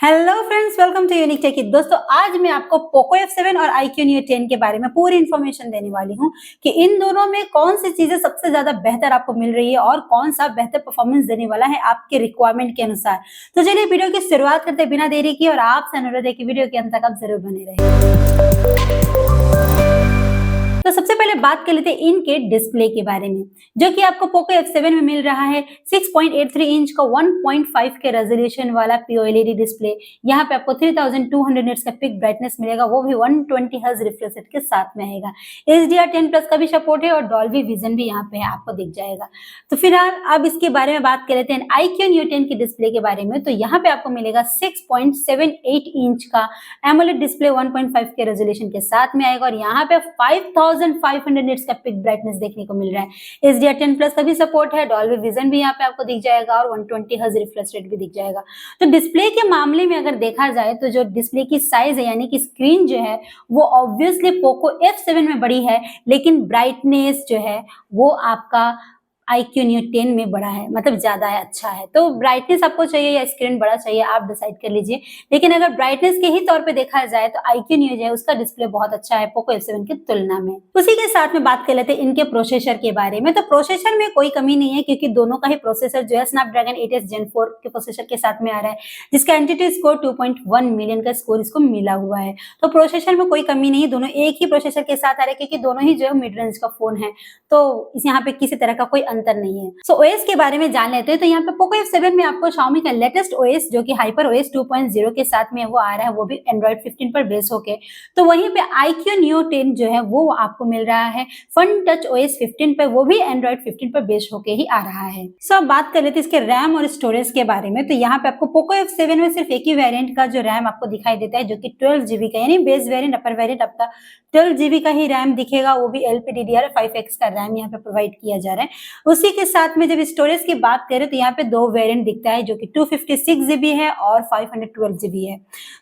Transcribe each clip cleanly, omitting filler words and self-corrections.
Hello friends, welcome to Unique Tech. दोस्तों, आज मैं आपको पोको F7 और iQOO Neo 10 के बारे में पूरी इन्फॉर्मेशन देने वाली हूँ कि इन दोनों में कौन सी चीजें सबसे ज्यादा बेहतर आपको मिल रही है और कौन सा बेहतर परफॉर्मेंस देने वाला है आपके रिक्वायरमेंट के अनुसार। तो चलिए वीडियो की शुरुआत करते बिना देरी की, और आपसे अनुरोध है कि वीडियो के अंत तक आप जरूर बने रहें। तो सबसे पहले बात कर लेते हैं इनके डिस्प्ले के बारे में, जो कि आपको पोको F7 में मिल रहा है 6.83 इंच का 1.5 के रेजोल्यूशन वाला POLED डिस्प्ले। यहाँ पे आपको 3200 निट्स का पिक ब्राइटनेस मिलेगा, वो भी 120 हर्ट्ज रिफ्रेश रेट के साथ में आएगा। HDR10+ का भी सपोर्ट है और डॉल्बी विजन भी यहाँ पे है, आपको दिख जाएगा। तो फिलहाल अब इसके बारे में बात कर लेते हैं iQOO Neo 10 की डिस्प्ले के बारे में। तो यहाँ पे आपको मिलेगा 6.78 इंच का एमोलेड डिस्प्ले 1.5 के रेजोल्यूशन के साथ में आएगा, और यहाँ पे 5500 निट्स का पिक ब्राइटनेस देखने को मिल रहा है। HDR10+ का भी सपोर्ट है, डॉल्बी विजन भी यहाँ पे आपको दिख जाएगा और 120 हर्ट्ज रिफ्रेश रेट भी दिख जाएगा। तो डिस्प्ले के मामले में अगर देखा जाए तो जो डिस्प्ले की साइज है, यानी कि स्क्रीन जो है वो ऑब्वियसली पोको F7 में बड़ी है, लेकिन ब्राइटनेस जो है वो आपका iQOO Neo 10 में बड़ा है, मतलब ज्यादा है, अच्छा है। तो ब्राइटनेस आपको चाहिए या स्क्रीन बड़ा चाहिए, आप डिसाइड कर लीजिए। लेकिन अगर ब्राइटनेस के ही तौर पे देखा जाए तो iQOO Neo जो है उसका डिस्प्ले बहुत अच्छा है पोको F7 की तुलना में। उसी के साथ में बात कर लेते हैं इनके प्रोसेसर के बारे में। तो प्रोसेसर में कोई कमी नहीं है, क्योंकि दोनों का ही प्रोसेसर जो है स्नैपड्रैगन 8s Gen 4 के प्रोसेसर के साथ में आ रहा है, जिसका एंटिटी स्कोर 2.1 मिलियन का स्कोर इसको मिला हुआ है। तो प्रोसेसर में कोई कमी नहीं, दोनों एक ही प्रोसेसर के साथ आ रहे हैं, क्योंकि दोनों ही जो है मिड रेंज का फोन है, तो यहाँ पे किसी तरह का कोई अंतर नहीं है। सो OS के बारे में जान लेते हैं। तो यहाँ पे पोको F7 में आपको Xiaomi का लेटेस्ट OS जो कि HyperOS 2.0 के साथ में वो आ रहा है, वो भी Android 15 पर बेस होके। तो वहीं पे iQOO Neo 10 जो है वो आपको मिल रहा है FunTouchOS 15 पे, वो भी Android 15 पर बेस होके ही आ रहा है। सो अब बात कर लेते हैं इसके रैम और स्टोरेज के बारे में। तो यहाँ पे आपको पोको F7 में सिर्फ एक ही वेरिएंट का जो रैम आपको दिखाई देता है, जो कि 12 GB का, यानी बेस वेरिएंट, अपर वेरिएंट आपका 12 GB का ही रैम दिखेगा, वो भी LPDDR5X का रैम यहाँ पे प्रोवाइड किया जा रहा है। उसी के साथ में जब स्टोरेज की बात करें तो यहाँ पे दो वेरिएंट दिखता है, जो कि 256 GB है और 512 GB है।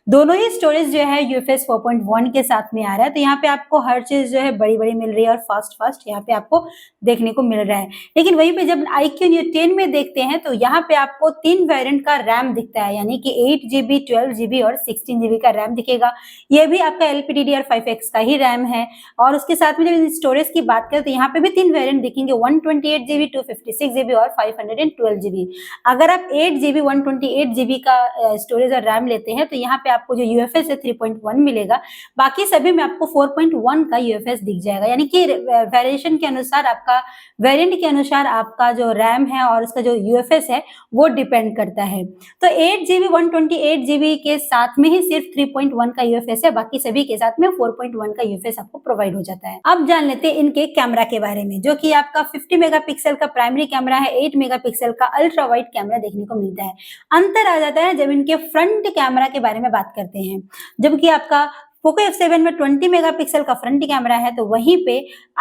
दोनों ही स्टोरेज जो है UFS 4.1 के साथ में आ रहा है। तो यहाँ पे आपको हर चीज जो है बड़ी बड़ी मिल रही है और फास्ट यहाँ पे आपको देखने को मिल रहा है। लेकिन वहीं पे जब iQOO Neo 10 में देखते हैं तो यहाँ पे आपको 3 वेरिएंट का रैम दिखता है, यानी कि 8 GB, 12 GB और 16 GB का रैम दिखेगा। ये भी आपका LPDDR5X का ही रैम है। और उसके साथ में जब स्टोरेज की बात करें तो यहाँ पे भी 3 वेरिएंट दिखेंगे, 128 GB, 256 GB और 512 GB। अगर आप 8 GB 128 GB का स्टोरेज और रैम लेते हैं तो यहाँ पे आपको जो UFS है 3.1 मिलेगा। बाकी सभी में आपको 4.1 का UFS दिख जाएगा, यानी कि वेरिएशन के अनुसार, आपका वेरिएंट के अनुसार आपका जो रैम है और उसका जो UFS है वो डिपेंड करता है। तो 8 GB 128 GB के साथ में ही सिर्फ 3.1 का UFS है, बाकी सभी के साथ में 4.1 का UFS आपको प्रोवाइड हो जाता है। अब जान लेते हैं इनके कैमरा के बारे में, जो कि आपका 50 मेगापिक्सल का प्राइमरी कैमरा है, 8 मेगापिक्सल का अल्ट्रा वाइड कैमरा देखने को मिलता है। अंतर आ जाता है जब इनके फ्रंट कैमरा के बारे में बात करते हैं। जबकि आपका पोको F7 में 20 मेगापिक्सल का फ्रंट कैमरा है, तो वहीं पे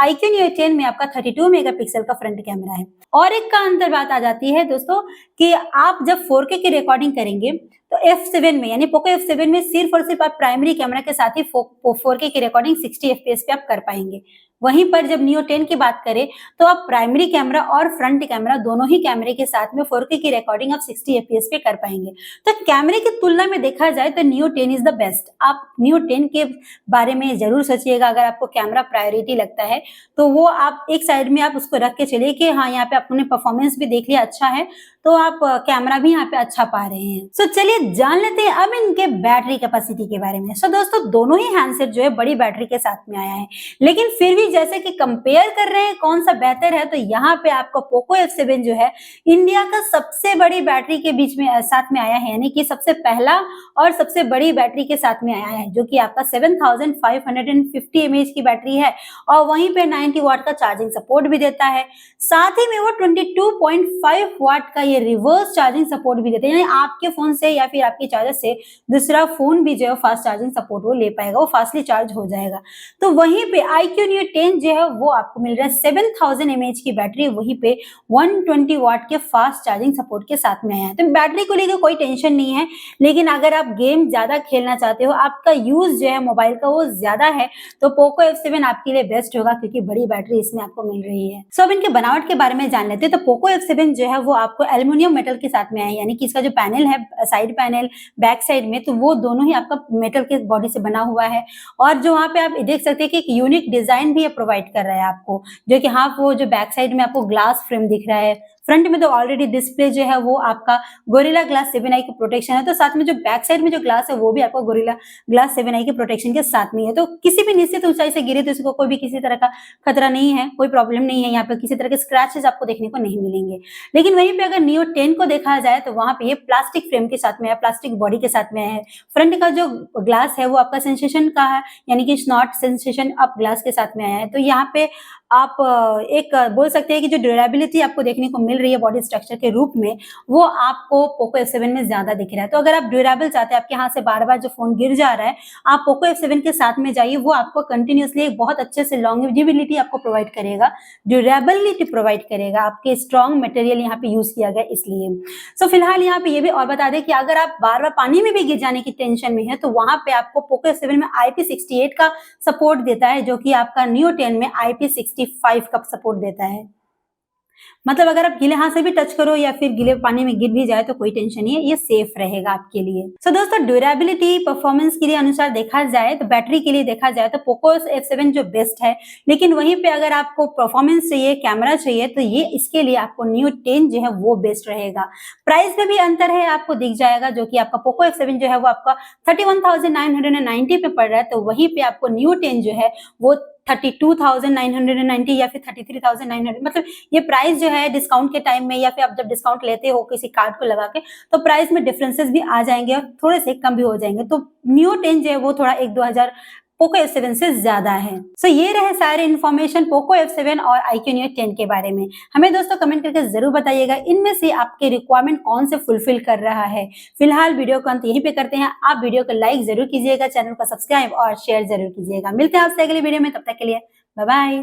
iQOO Neo 10 में आपका 32 मेगापिक्सल का फ्रंट कैमरा है। और एक का अंतर बात आ जाती है दोस्तों, कि आप जब 4K की रिकॉर्डिंग करेंगे तो F7 में, यानी पोको F7 में सिर्फ और सिर्फ आप प्राइमरी कैमरा के साथ ही 4K की रिकॉर्डिंग 60 FPS पे आप कर पाएंगे। वहीं पर जब Neo 10 की बात करें तो आप प्राइमरी कैमरा और फ्रंट कैमरा दोनों ही कैमरे के साथ में 4K की रिकॉर्डिंग आप 60 FPS पे कर पाएंगे। तो कैमरे की तुलना में देखा जाए तो Neo 10 इज द बेस्ट। आप Neo 10 के बारे में जरूर सोचिएगा। अगर आपको कैमरा प्रायोरिटी लगता है तो वो आप एक साइड में आप उसको रख के चलिए कि हाँ, यहाँ पे आपने परफॉर्मेंस भी देख लिया, अच्छा है, तो आप कैमरा भी यहाँ पे अच्छा पा रहे हैं। सो चलिए जान लेते हैं अब इनके बैटरी कैपेसिटी के बारे में। सो दोस्तों, दोनों ही हैंडसेट जो है बड़ी बैटरी के साथ में आया है, लेकिन फिर भी जैसे कि कंपेयर कर रहे हैं कौन सा बेहतर है, तो यहाँ पे आपका पोको F7 जो है इंडिया का सबसे बड़ी बैटरी के बीच में साथ में आया है, यानी कि सबसे पहला और सबसे बड़ी बैटरी के साथ में आया है, जो कि आपका 7550 mAh की बैटरी है, और वहीं पे 90 वाट का चार्जिंग सपोर्ट भी देता है। साथ ही में वो 22.5 वाट का ये रिवर्स चार्जिंग सपोर्ट भी देते हैं, यानी आपके फोन से या फिर आपके चार्जर से दूसरा फोन भी जो है फास्ट चार्जिंग सपोर्ट वो ले पाएगा, वो फास्टली चार्ज हो जाएगा। तो वहीं पे iQOO Neo 10 जो है वो आपको मिल रहा है 7000 mAh की बैटरी, वहीं पे 120 वाट के फास्ट चार्जिंग सपोर्ट के साथ में आया है। तो बैटरी को लेकर कोई टेंशन नहीं है, लेकिन अगर आप गेम ज्यादा खेलना चाहते हो, आपका यूज जो है मोबाइल का वो ज्यादा है, तो पोको F7 आपके लिए बेस्ट होगा, क्योंकि बड़ी बैटरी इसमें आपको मिल रही है। सो अब इनके बनावट के बारे में जान लेते हैं। तो पोको F7 जो है वो आपको एल्युमिनियम मेटल के साथ में आया है, यानी कि इसका जो पैनल है साइड पैनल बैक साइड में, तो वो दोनों ही आपका मेटल के बॉडी से बना हुआ है। और जो वहाँ पे आप देख सकते हैं कि एक यूनिक डिजाइन भी ये प्रोवाइड कर रहा है आपको, जो कि हाँ वो जो बैक साइड में आपको ग्लास फ्रेम दिख रहा है, फ्रंट में तो ऑलरेडी डिस्प्ले जो है वो आपका गोरिल्ला ग्लास 7i की प्रोटेक्शन है, तो साथ में जो बैक साइड में जो ग्लास है वो भी आपको गोरिल्ला ग्लास 7i के प्रोटेक्शन के साथ में है। तो किसी भी निश्चित ऊंचाई से गिरे तो इसको कोई भी किसी तरह का खतरा नहीं है, कोई प्रॉब्लम नहीं है, यहाँ पे किसी तरह के स्क्रैचेस आपको देखने को नहीं मिलेंगे। लेकिन वहीं पे अगर नियो 10 को देखा जाए तो वहां पे ये प्लास्टिक फ्रेम के साथ में है, प्लास्टिक बॉडी के साथ में है। फ्रंट का जो ग्लास है वो आपका सेंसेशन का है, यानी कि नॉट सेंसेशन अप ग्लास के साथ में आया है। तो यहाँ पे आप एक बोल सकते हैं कि जो ड्यूरेबिलिटी आपको देखने को मिल रही है बॉडी स्ट्रक्चर के रूप में, वो आपको पोको F7 में ज्यादा दिख रहा है। तो अगर आप ड्यूरेबल चाहते हैं, आपके हाथ से बार बार जो फोन गिर जा रहा है, आप पोको F7 के साथ में जाइए, वो आपको कंटिन्यूसली एक बहुत अच्छे से लॉन्गेविटी आपको प्रोवाइड करेगा, ड्यूरेबिलिटी प्रोवाइड करेगा, आपके स्ट्रॉन्ग मटेरियल यहाँ पे यूज किया गया इसलिए। सो फिलहाल यहाँ पे ये भी और बता दें कि अगर आप बार बार पानी में भी गिर जाने की टेंशन में है, तो वहां पे आपको पोको F7 में IP68 का सपोर्ट देता है, जो कि आपका नियो 10 में IP65 का सपोर्ट देता है। मतलब अगर आप गीले हाथ से भी टच करो या फिर गीले पानी में गिर भी जाए तो कोई टेंशन नहीं है, ये सेफ रहेगा आपके लिए। सो दोस्तों, ड्यूरेबिलिटी परफॉर्मेंस के लिए अनुसार देखा जाए तो बैटरी के लिए देखा जाए तो पोको F7 जो बेस्ट है, लेकिन वहीं पे अगर आपको परफॉर्मेंस चाहिए, कैमरा चाहिए, तो ये इसके लिए आपको नियो 10 जो है वो बेस्ट रहेगा। प्राइस में भी अंतर है, आपको दिख जाएगा, जो कि आपका पोको F7 जो है वो आपका 31,990 पे पड़ रहा है, तो वहीं पे आपको नियो 10 जो है वो 32,990 या फिर 33,900, मतलब ये प्राइस जो है डिस्काउंट के टाइम में या फिर आप जब डिस्काउंट लेते हो किसी कार्ड को लगा के, तो प्राइस में डिफरेंसेस भी आ जाएंगे और थोड़े से कम भी हो जाएंगे। तो नियो 10 जो है वो थोड़ा 1-2 हजार पोको F7 से ज्यादा है। सो ये रहे सारे इन्फॉर्मेशन पोको F7 और iQOO Neo 10 के बारे में। हमें दोस्तों कमेंट करके जरूर बताइएगा इनमें से आपके रिक्वायरमेंट कौन से फुलफिल कर रहा है। फिलहाल वीडियो को अंत यहीं पे करते हैं। आप वीडियो को लाइक जरूर कीजिएगा, चैनल को सब्सक्राइब और शेयर जरूर कीजिएगा। मिलते हैं आपसे अगले वीडियो में, तब तक के लिए बाय बाय।